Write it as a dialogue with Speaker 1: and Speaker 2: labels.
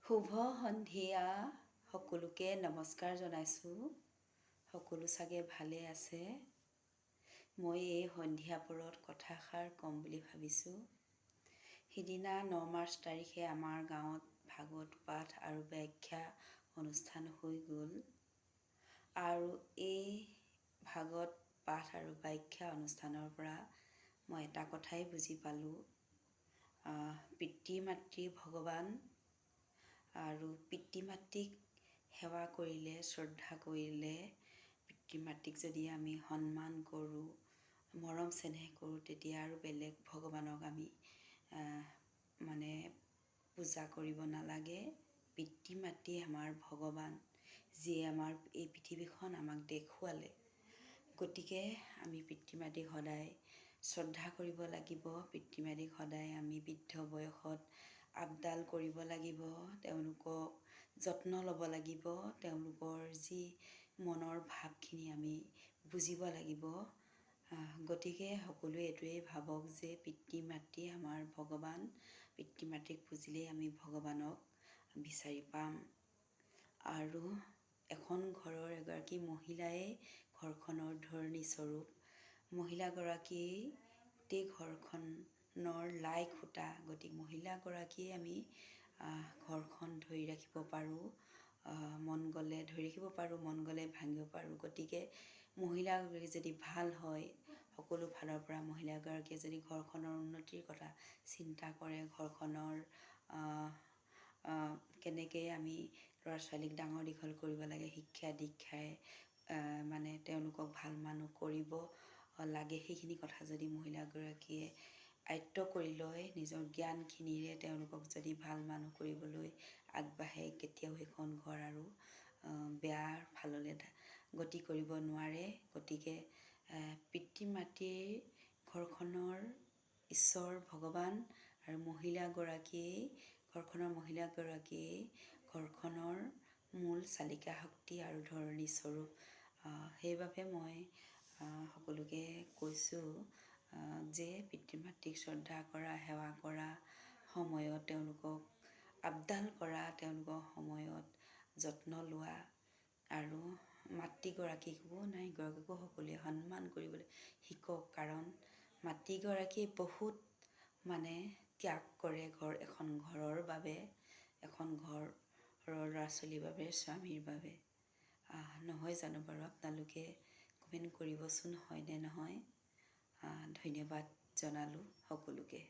Speaker 1: শুভ সন্ধিয়া সকলোকে নমস্কাৰ জনাইছোঁ। সকলো চাগে ভালে আছে। মই এই সন্ধিয়া পৰত কথাষাৰ ক'ম বুলি ভাবিছোঁ। সিদিনা 9 মাৰ্চ তাৰিখে আমাৰ গাঁৱত ভাগৱত পাঠ আৰু ব্যাখ্যা অনুষ্ঠান হৈ গ'ল। আৰু এই ভাগৱত পাঠ আৰু ব্যাখ্যা অনুষ্ঠানৰ পৰা মই এটা কথাই বুজি পালোঁ, পিতৃ মাতৃ ভগৱান। আৰু পিতৃ মাতৃক সেৱা কৰিলে, শ্ৰদ্ধা কৰিলে, পিতৃ মাতৃক যদি আমি সন্মান কৰোঁ, মৰম চেনেহ কৰোঁ, তেতিয়া আৰু বেলেগ ভগৱানক আমি পূজা কৰিব নালাগে। পিতৃ মাতৃ আমাৰ ভগৱান, যিয়ে আমাৰ এই পৃথিৱীখন আমাক দেখুৱালে। গতিকে আমি পিতৃ মাতৃক সদায় শ্ৰদ্ধা কৰিব লাগিব। পিতৃ মাতৃক সদায় আমি বৃদ্ধ বয়সত আপডাল কৰিব লাগিব, তেওঁলোকক যত্ন ল'ব লাগিব, তেওঁলোকৰ যি মনৰ ভাৱখিনি আমি বুজিব লাগিব। গতিকে সকলোৱে এইটোৱেই ভাবক যে পিতৃ মাতৃ আমাৰ ভগৱান। পিতৃ মাতৃক পুজিলেই আমি ভগৱানক বিচাৰি পাম। আৰু এখন ঘৰৰ এগৰাকী মহিলাই ঘৰখনৰ ধৰণী স্বৰূপ। মহিলাগৰাকীয়ে গোটেই ঘৰখনৰ লাই খুঁটা। গতিকে মহিলাগৰাকীয়ে আমি ঘৰখন ধৰি ৰাখিব পাৰোঁ। মন গ'লে ধৰি ৰাখিব পাৰোঁ, মন গ'লে ভাঙিব পাৰোঁ। গতিকে মহিলাগৰাকী যদি ভাল হয়, সকলো ফালৰ পৰা মহিলাগৰাকীয়ে যদি ঘৰখনৰ উন্নতিৰ কথা চিন্তা কৰে, ঘৰখনৰ কেনেকৈ আমি ল'ৰা ছোৱালীক ডাঙৰ দীঘল কৰিব লাগে, শিক্ষা দীক্ষাৰে তেওঁলোকক ভাল মানুহ কৰিব লাগে, সেইখিনি কথা যদি মহিলাগৰাকীয়ে আয়ত্ব কৰি লয়, নিজৰ জ্ঞানখিনিৰে তেওঁলোকক যদি ভাল মানুহ কৰিবলৈ আগবাঢ়ে, কেতিয়াও সেইখন ঘৰ আৰু বেয়াৰ ফাললৈ গতি কৰিব নোৱাৰে। গতিকে পিতৃ মাতৃৰ ঘৰখনৰ ঈশ্বৰ ভগৱান, আৰু ঘৰখনৰ মহিলাগৰাকীয়ে ঘৰখনৰ মূল চালিকা শক্তি আৰু ধৰণী স্বৰূপ। সেইবাবে মই সকলোকে কৈছোঁ যে পিতৃ মাতৃক শ্ৰদ্ধা কৰা, সেৱা কৰা, সময়ত তেওঁলোকক আপডাল কৰা, তেওঁলোকৰ সময়ত যত্ন লোৱা, আৰু মাতৃগৰাকীকো নাৰীগৰাকীকো সকলোৱে সন্মান কৰিবলৈ শিকক। কাৰণ মাতৃগৰাকীয়ে বহুত ত্যাগ কৰে এখন ঘৰৰ বাবে, এখন ঘৰৰ ল'ৰা ছোৱালীৰ বাবে, স্বামীৰ বাবে। নহয় জানো বাৰু? আপোনালোকে কমেণ্ট কৰিবচোন, হয়নে নহয়। ধন্যবাদ জনালোঁ সকলোকে।